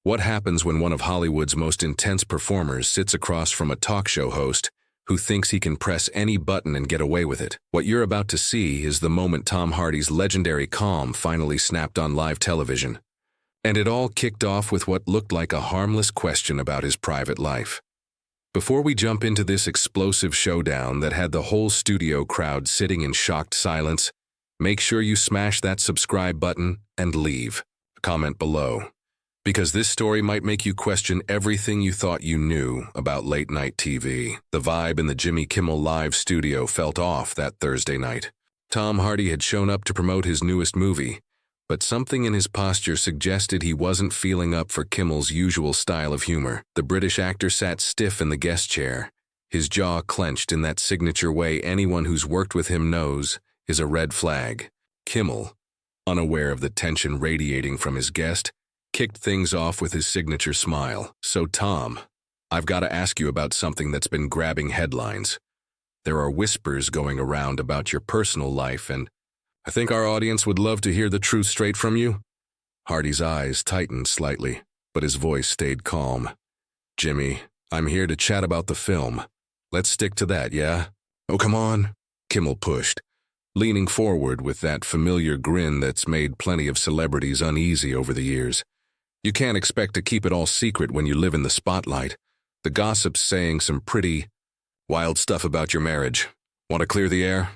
What happens when one of Hollywood's most intense performers sits across from a talk show host who thinks he can press any button and get away with it? What you're about to see is the moment Tom Hardy's legendary calm finally snapped on live television. And it all kicked off with what looked like a harmless question about his private life. Before we jump into this explosive showdown that had the whole studio crowd sitting in shocked silence, make sure you smash that subscribe button and leave a comment below, because this story might make you question everything you thought you knew about late-night TV. The vibe in the Jimmy Kimmel live studio felt off that Thursday night. Tom Hardy had shown up to promote his newest movie, but something in his posture suggested he wasn't feeling up for Kimmel's usual style of humor. The British actor sat stiff in the guest chair, his jaw clenched in that signature way anyone who's worked with him knows is a red flag. Kimmel, unaware of the tension radiating from his guest, kicked things off with his signature smile. "So Tom, I've got to ask you about something that's been grabbing headlines. There are whispers going around about your personal life, and I think our audience would love to hear the truth straight from you." Hardy's eyes tightened slightly, but his voice stayed calm. "Jimmy, I'm here to chat about the film. Let's stick to that, yeah?" "Oh, come on," Kimmel pushed, leaning forward with that familiar grin that's made plenty of celebrities uneasy over the years. "You can't expect to keep it all secret when you live in the spotlight. The gossip's saying some pretty wild stuff about your marriage. Want to clear the air?"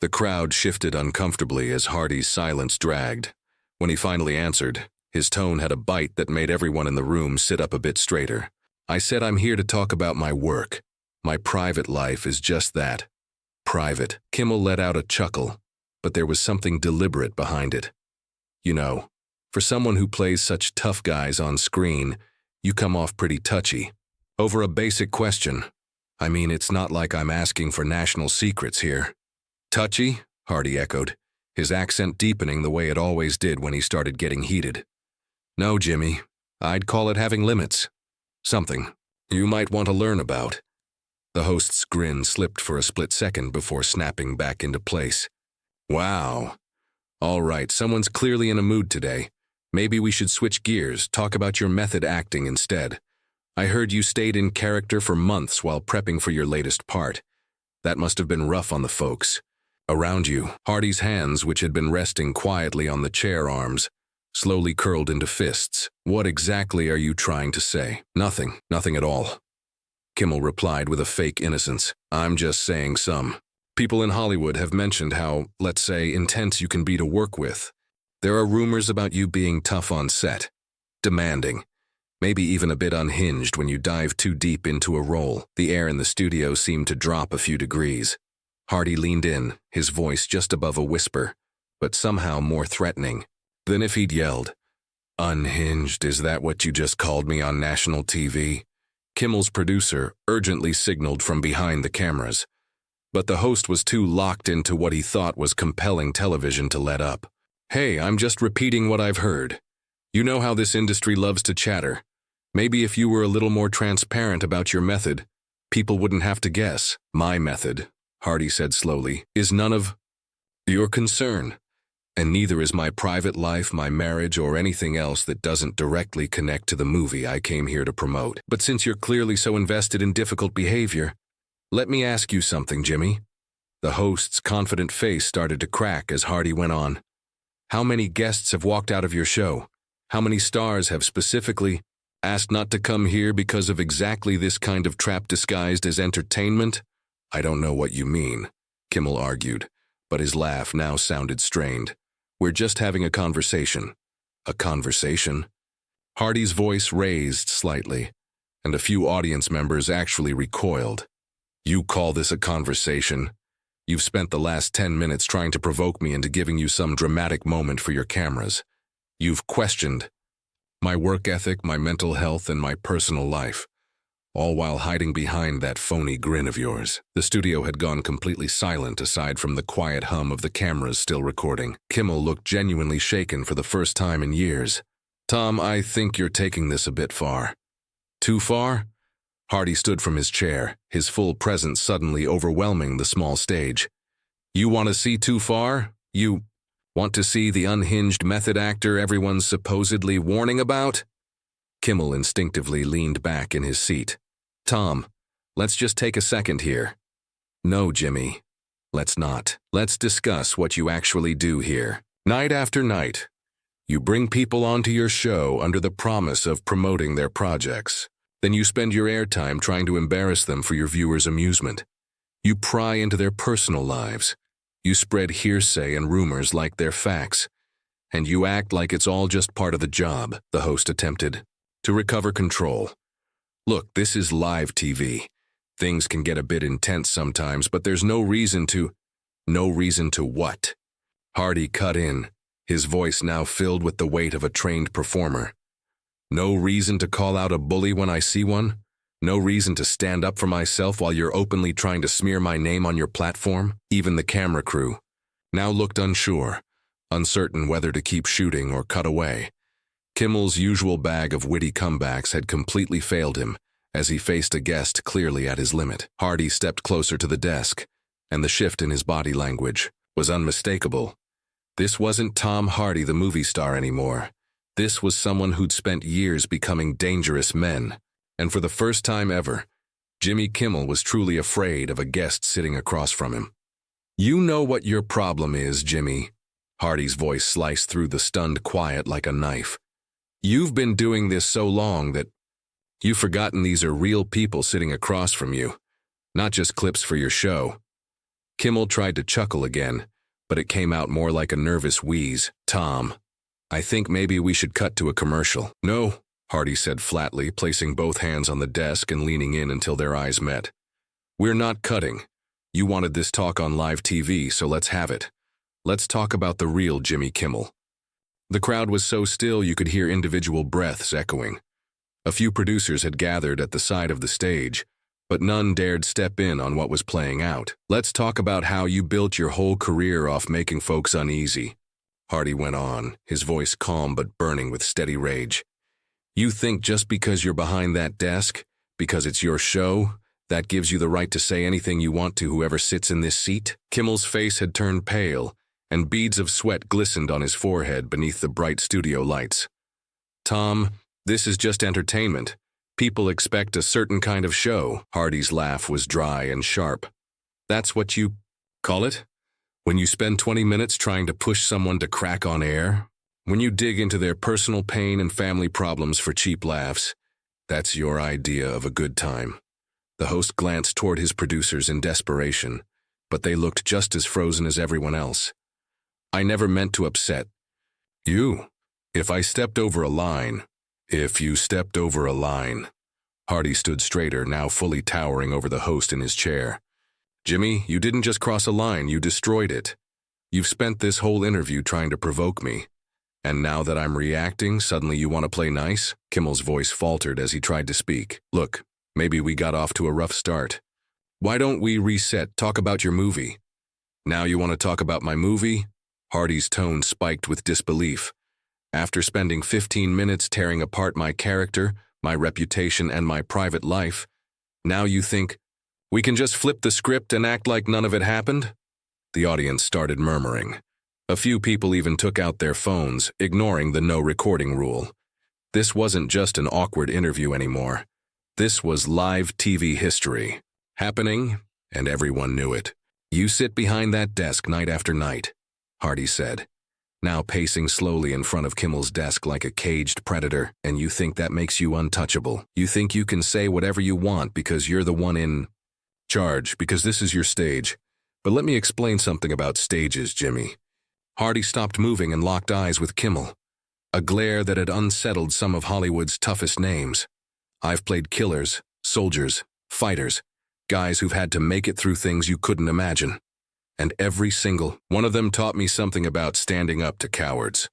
The crowd shifted uncomfortably as Hardy's silence dragged. When he finally answered, his tone had a bite that made everyone in the room sit up a bit straighter. "I said I'm here to talk about my work. My private life is just that. Private." Kimmel let out a chuckle, but there was something deliberate behind it. "You know, for someone who plays such tough guys on screen, you come off pretty touchy. Over a basic question. I mean, it's not like I'm asking for national secrets here." "Touchy?" Hardy echoed, his accent deepening the way it always did when he started getting heated. "No, Jimmy. I'd call it having limits. Something you might want to learn about." The host's grin slipped for a split second before snapping back into place. "Wow. All right, someone's clearly in a mood today. Maybe we should switch gears, talk about your method acting instead. I heard you stayed in character for months while prepping for your latest part. That must have been rough on the folks around you." Hardy's hands, which had been resting quietly on the chair arms, slowly curled into fists. "What exactly are you trying to say?" "Nothing. Nothing at all," Kimmel replied with a fake innocence. "I'm just saying some people in Hollywood have mentioned how, let's say, intense you can be to work with. There are rumors about you being tough on set, demanding, maybe even a bit unhinged when you dive too deep into a role." The air in the studio seemed to drop a few degrees. Hardy leaned in, his voice just above a whisper, but somehow more threatening than if he'd yelled. "Unhinged, is that what you just called me on national TV?" Kimmel's producer urgently signaled from behind the cameras, but the host was too locked into what he thought was compelling television to let up. "Hey, I'm just repeating what I've heard. You know how this industry loves to chatter. Maybe if you were a little more transparent about your method, people wouldn't have to guess." "My method," Hardy said slowly, "is none of your concern. And neither is my private life, my marriage, or anything else that doesn't directly connect to the movie I came here to promote. But since you're clearly so invested in difficult behavior, let me ask you something, Jimmy." The host's confident face started to crack as Hardy went on. "How many guests have walked out of your show? How many stars have specifically asked not to come here because of exactly this kind of trap disguised as entertainment?" "I don't know what you mean," Kimmel argued, but his laugh now sounded strained. "We're just having a conversation." "A conversation?" Hardy's voice raised slightly, and a few audience members actually recoiled. "You call this a conversation? You've spent the last 10 minutes trying to provoke me into giving you some dramatic moment for your cameras. You've questioned my work ethic, my mental health, and my personal life, all while hiding behind that phony grin of yours." The studio had gone completely silent aside from the quiet hum of the cameras still recording. Kimmel looked genuinely shaken for the first time in years. "Tom, I think you're taking this a bit far." "Too far?" Hardy stood from his chair, his full presence suddenly overwhelming the small stage. "You want to see too far? You want to see the unhinged method actor everyone's supposedly warning about?" Kimmel instinctively leaned back in his seat. Tom, let's just take a second here. No, Jimmy. Let's not. Let's discuss what you actually do here. Night after night, you bring people onto your show under the promise of promoting their projects. Then you spend your airtime trying to embarrass them for your viewers' amusement. You pry into their personal lives. You spread hearsay and rumors like they're facts. And you act like it's all just part of the job, the host attempted to recover control. Look, this is live TV. Things can get a bit intense sometimes, but there's no reason to what? Hardy cut in, his voice now filled with the weight of a trained performer. No reason to call out a bully when I see one? No reason to stand up for myself while you're openly trying to smear my name on your platform? Even the camera crew now looked unsure, uncertain whether to keep shooting or cut away. Kimmel's usual bag of witty comebacks had completely failed him as he faced a guest clearly at his limit. Hardy stepped closer to the desk, and the shift in his body language was unmistakable. This wasn't Tom Hardy, the movie star, anymore. This was someone who'd spent years becoming dangerous men. And for the first time ever, Jimmy Kimmel was truly afraid of a guest sitting across from him. You know what your problem is, Jimmy. Hardy's voice sliced through the stunned quiet like a knife. You've been doing this so long that you've forgotten these are real people sitting across from you, not just clips for your show. Kimmel tried to chuckle again, but it came out more like a nervous wheeze. Tom, I think maybe we should cut to a commercial. No, Hardy said flatly, placing both hands on the desk and leaning in until their eyes met. We're not cutting. You wanted this talk on live TV, so let's have it. Let's talk about the real Jimmy Kimmel. The crowd was so still you could hear individual breaths echoing. A few producers had gathered at the side of the stage, but none dared step in on what was playing out. Let's talk about how you built your whole career off making folks uneasy. Hardy went on, his voice calm but burning with steady rage. You think just because you're behind that desk, because it's your show, that gives you the right to say anything you want to whoever sits in this seat? Kimmel's face had turned pale, and beads of sweat glistened on his forehead beneath the bright studio lights. Tom, this is just entertainment. People expect a certain kind of show. Hardy's laugh was dry and sharp. That's what you call it? When you spend 20 minutes trying to push someone to crack on air? When you dig into their personal pain and family problems for cheap laughs? That's your idea of a good time. The host glanced toward his producers in desperation, but they looked just as frozen as everyone else. I never meant to upset you. If you stepped over a line. Hardy stood straighter, now fully towering over the host in his chair. Jimmy, you didn't just cross a line, you destroyed it. You've spent this whole interview trying to provoke me. And now that I'm reacting, suddenly you want to play nice? Kimmel's voice faltered as he tried to speak. Look, maybe we got off to a rough start. Why don't we reset, talk about your movie? Now you want to talk about my movie? Hardy's tone spiked with disbelief. After spending 15 minutes tearing apart my character, my reputation, and my private life, now you think, we can just flip the script and act like none of it happened? The audience started murmuring. A few people even took out their phones, ignoring the no recording rule. This wasn't just an awkward interview anymore. This was live TV history. Happening, and everyone knew it. You sit behind that desk night after night, Hardy said, now pacing slowly in front of Kimmel's desk like a caged predator, and you think that makes you untouchable. You think you can say whatever you want because you're the one in charge, because this is your stage. But let me explain something about stages, Jimmy. Hardy stopped moving and locked eyes with Kimmel, a glare that had unsettled some of Hollywood's toughest names. I've played killers, soldiers, fighters, guys who've had to make it through things you couldn't imagine. And every single one of them taught me something about standing up to cowards.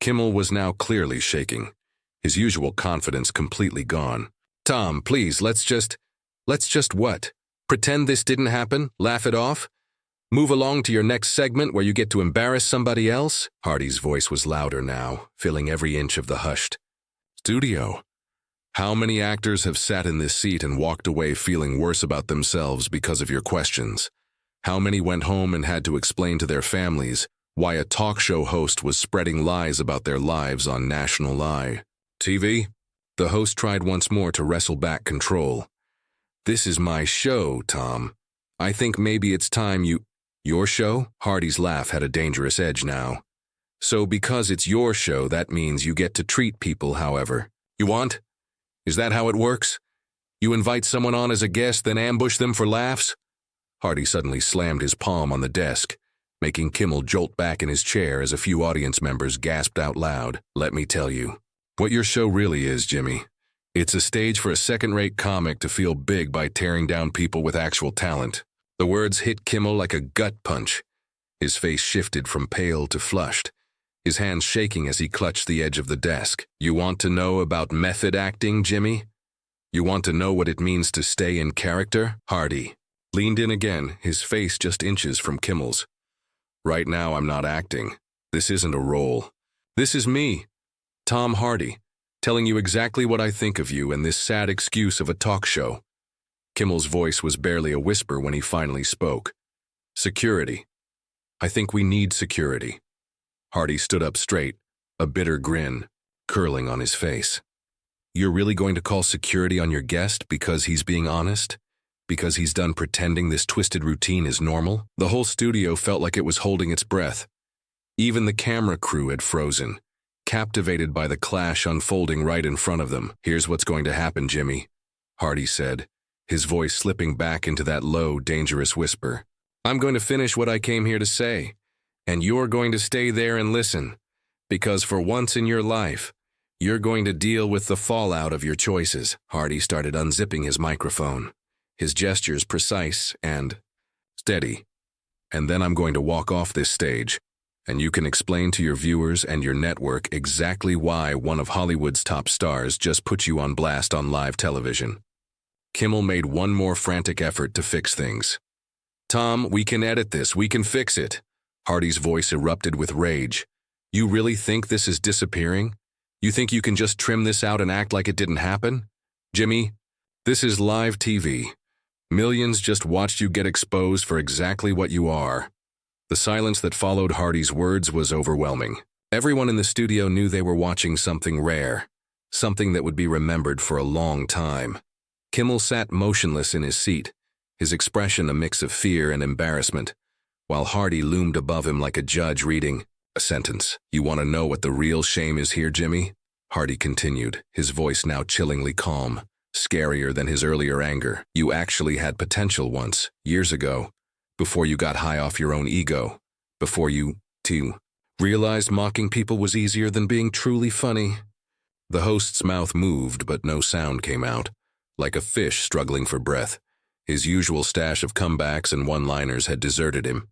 Kimmel was now clearly shaking, his usual confidence completely gone. Tom, please, let's just what? Pretend this didn't happen? Laugh it off? Move along to your next segment where you get to embarrass somebody else? Hardy's voice was louder now, filling every inch of the hushed studio. How many actors have sat in this seat and walked away feeling worse about themselves because of your questions? How many went home and had to explain to their families why a talk show host was spreading lies about their lives on national TV? The host tried once more to wrestle back control. "This is my show, Tom. I think maybe it's time you—" "Your show?" Hardy's laugh had a dangerous edge now. "So because it's your show, that means you get to treat people however you want? Is that how it works? You invite someone on as a guest, then ambush them for laughs?" Hardy suddenly slammed his palm on the desk, making Kimmel jolt back in his chair as a few audience members gasped out loud. "Let me tell you what your show really is, Jimmy. It's a stage for a second-rate comic to feel big by tearing down people with actual talent." The words hit Kimmel like a gut punch. His face shifted from pale to flushed, his hands shaking as he clutched the edge of the desk. "You want to know about method acting, Jimmy? You want to know what it means to stay in character?" Hardy leaned in again, his face just inches from Kimmel's. "Right now I'm not acting. This isn't a role. This is me, Tom Hardy, telling you exactly what I think of you and this sad excuse of a talk show." Kimmel's voice was barely a whisper when he finally spoke. "Security. I think we need security." Hardy stood up straight, a bitter grin curling on his face. "You're really going to call security on your guest because he's being honest? Because he's done pretending this twisted routine is normal?" The whole studio felt like it was holding its breath. Even the camera crew had frozen, captivated by the clash unfolding right in front of them. "Here's what's going to happen, Jimmy," Hardy said, his voice slipping back into that low, dangerous whisper. "I'm going to finish what I came here to say, and you're going to stay there and listen, because for once in your life, you're going to deal with the fallout of your choices." Hardy started unzipping his microphone, his gestures precise and steady. "And then I'm going to walk off this stage, and you can explain to your viewers and your network exactly why one of Hollywood's top stars just put you on blast on live television." Kimmel made one more frantic effort to fix things. "Tom, we can edit this, we can fix it." Hardy's voice erupted with rage. "You really think this is disappearing? You think you can just trim this out and act like it didn't happen? Jimmy, this is live TV. Millions just watched you get exposed for exactly what you are." The silence that followed Hardy's words was overwhelming. Everyone in the studio knew they were watching something rare, something that would be remembered for a long time. Kimmel sat motionless in his seat, his expression a mix of fear and embarrassment, while Hardy loomed above him like a judge reading a sentence. "You want to know what the real shame is here, Jimmy?" Hardy continued, his voice now chillingly calm, scarier than his earlier anger. "You actually had potential once, years ago, before you got high off your own ego, before you, too, realized mocking people was easier than being truly funny." The host's mouth moved, but no sound came out, like a fish struggling for breath. His usual stash of comebacks and one-liners had deserted him.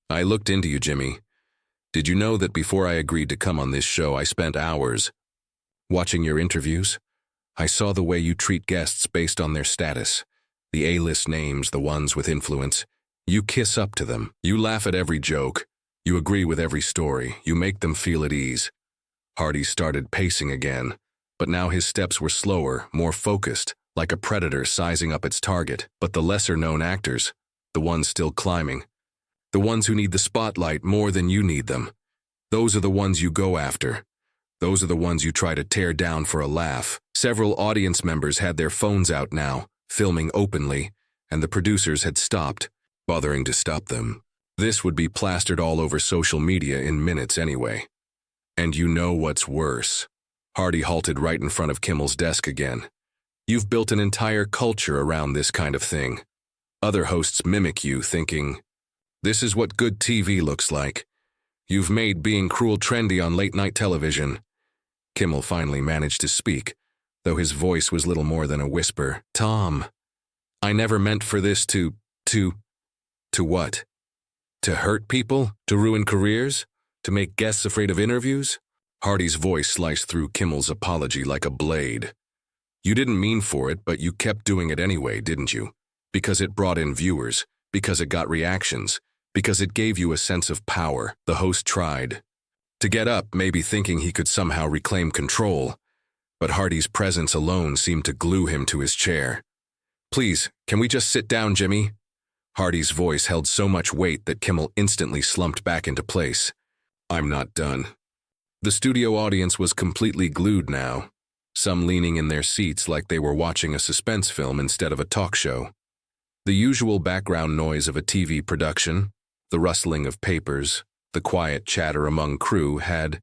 "I looked into you, Jimmy. Did you know that before I agreed to come on this show, I spent hours watching your interviews? I saw the way you treat guests based on their status, the A-list names, the ones with influence. You kiss up to them. You laugh at every joke. You agree with every story. You make them feel at ease." Hardy started pacing again, but now his steps were slower, more focused, like a predator sizing up its target. "But the lesser-known actors, the ones still climbing, the ones who need the spotlight more than you need them, those are the ones you go after. Those are the ones you try to tear down for a laugh." Several audience members had their phones out now, filming openly, and the producers had stopped bothering to stop them. This would be plastered all over social media in minutes anyway. "And you know what's worse?" Hardy halted right in front of Kimmel's desk again. "You've built an entire culture around this kind of thing. Other hosts mimic you, thinking, this is what good TV looks like. You've made being cruel trendy on late-night television." Kimmel finally managed to speak, though his voice was little more than a whisper. "Tom, I never meant for this to what? To hurt people? To ruin careers? To make guests afraid of interviews?" Hardy's voice sliced through Kimmel's apology like a blade. "You didn't mean for it, but you kept doing it anyway, didn't you? Because it brought in viewers, because it got reactions, because it gave you a sense of power." The host tried to get up, maybe thinking he could somehow reclaim control, but Hardy's presence alone seemed to glue him to his chair. "Please, can we just sit down, Jimmy?" Hardy's voice held so much weight that Kimmel instantly slumped back into place. "I'm not done." The studio audience was completely glued now. some leaning in their seats like they were watching a suspense film instead of a talk show. The usual background noise of a TV production, the rustling of papers, the quiet chatter among crew had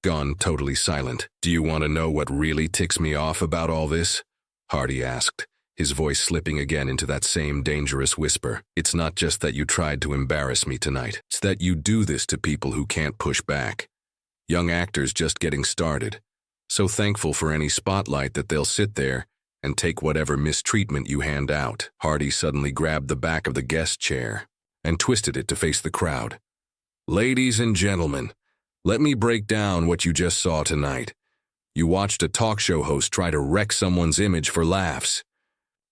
gone totally silent. "Do you want to know what really ticks me off about all this?" Hardy asked, his voice slipping again into that same dangerous whisper. "It's not just that you tried to embarrass me tonight. It's that you do this to people who can't push back. Young actors just getting started, so thankful for any spotlight that they'll sit there and take whatever mistreatment you hand out." Hardy suddenly grabbed the back of the guest chair and twisted it to face the crowd. "Ladies and gentlemen, let me break down what you just saw tonight. You watched a talk show host try to wreck someone's image for laughs.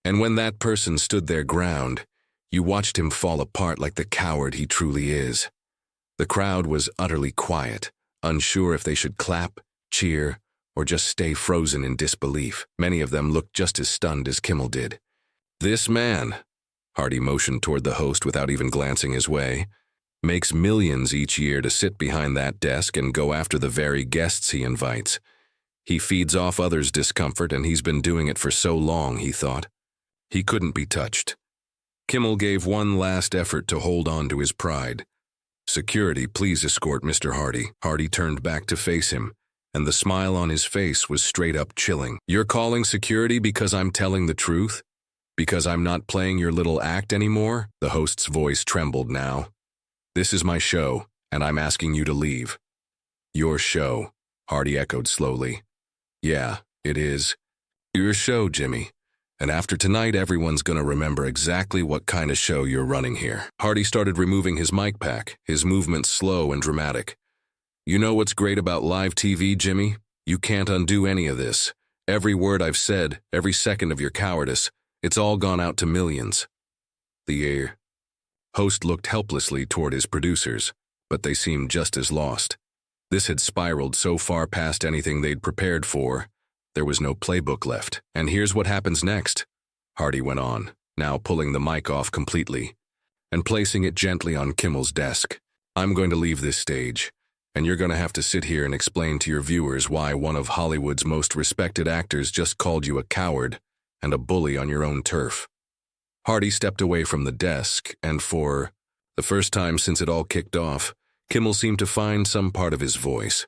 And when that person stood their ground, you watched him fall apart like the coward he truly is." The crowd was utterly quiet, unsure if they should clap, cheer, or just stay frozen in disbelief. Many of them looked just as stunned as Kimmel did. "This man," Hardy motioned toward the host without even glancing his way, "makes millions each year to sit behind that desk and go after the very guests he invites. He feeds off others' discomfort, and he's been doing it for so long," he thought. He couldn't be touched. Kimmel gave one last effort to hold on to his pride. "Security, please escort Mr. Hardy." Hardy turned back to face him, and the smile on his face was straight up chilling. "You're calling security because I'm telling the truth? Because I'm not playing your little act anymore?" The host's voice trembled now. "This is my show, and I'm asking you to leave." "Your show," Hardy echoed slowly. "Yeah, it is. Your show, Jimmy. And after tonight, everyone's gonna remember exactly what kind of show you're running here." Hardy started removing his mic pack, his movements slow and dramatic. "You know what's great about live TV, Jimmy? You can't undo any of this. Every word I've said, every second of your cowardice, it's all gone out to millions." The host looked helplessly toward his producers, but they seemed just as lost. This had spiraled so far past anything they'd prepared for, there was no playbook left. "And here's what happens next," Hardy went on, now pulling the mic off completely and placing it gently on Kimmel's desk. "I'm going to leave this stage, and you're going to have to sit here and explain to your viewers why one of Hollywood's most respected actors just called you a coward and a bully on your own turf." Hardy stepped away from the desk, and for the first time since it all kicked off, Kimmel seemed to find some part of his voice.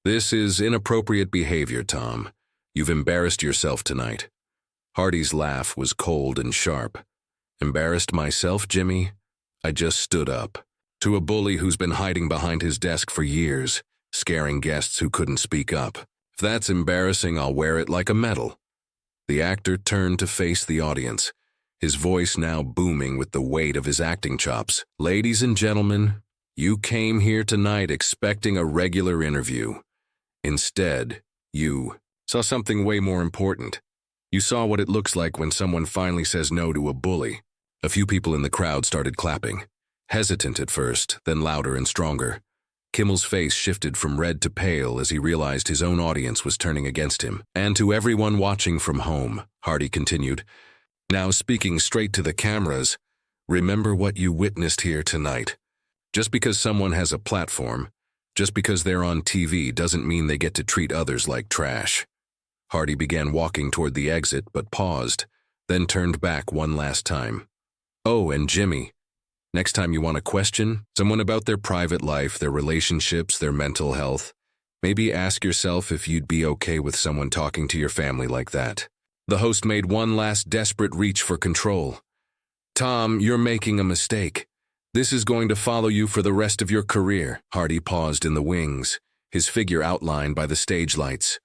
"This is inappropriate behavior, Tom. You've embarrassed yourself tonight." Hardy's laugh was cold and sharp. "Embarrassed myself, Jimmy? I just stood up to a bully who's been hiding behind his desk for years, scaring guests who couldn't speak up. If that's embarrassing, I'll wear it like a medal." The actor turned to face the audience, his voice now booming with the weight of his acting chops. "Ladies and gentlemen, you came here tonight expecting a regular interview. Instead, you saw something way more important. You saw what it looks like when someone finally says no to a bully." A few people in the crowd started clapping, hesitant at first, then louder and stronger. Kimmel's face shifted from red to pale as he realized his own audience was turning against him. "And to everyone watching from home," Hardy continued, now speaking straight to the cameras, "remember what you witnessed here tonight. Just because someone has a platform, just because they're on TV, doesn't mean they get to treat others like trash." Hardy began walking toward the exit, but paused, then turned back one last time. "Oh, and Jimmy, next time you want to question someone about their private life, their relationships, their mental health, maybe ask yourself if you'd be okay with someone talking to your family like that." The host made one last desperate reach for control. "Tom, you're making a mistake. This is going to follow you for the rest of your career." Hardy paused in the wings, his figure outlined by the stage lights.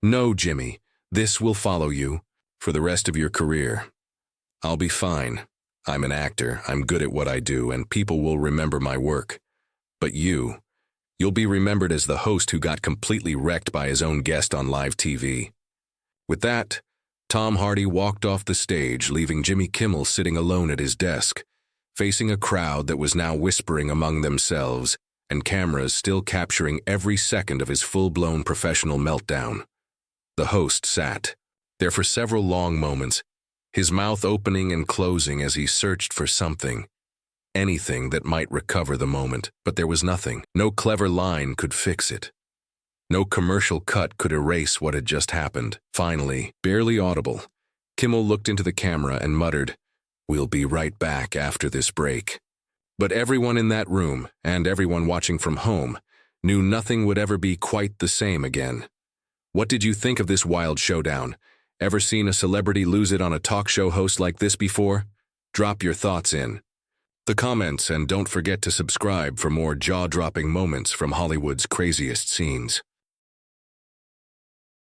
"No, Jimmy, this will follow you for the rest of your career. I'll be fine. I'm an actor, I'm good at what I do, and people will remember my work. But you'll be remembered as the host who got completely wrecked by his own guest on live TV." With that, Tom Hardy walked off the stage, leaving Jimmy Kimmel sitting alone at his desk, facing a crowd that was now whispering among themselves and cameras still capturing every second of his full-blown professional meltdown. The host sat there for several long moments, his mouth opening and closing as he searched for something, anything that might recover the moment, but there was nothing. No clever line could fix it. No commercial cut could erase what had just happened. Finally, barely audible, Kimmel looked into the camera and muttered, "We'll be right back after this break." But everyone in that room, and everyone watching from home, knew nothing would ever be quite the same again. What did you think of this wild showdown? Ever seen a celebrity lose it on a talk show host like this before? Drop your thoughts in the comments and don't forget to subscribe for more jaw-dropping moments from Hollywood's craziest scenes.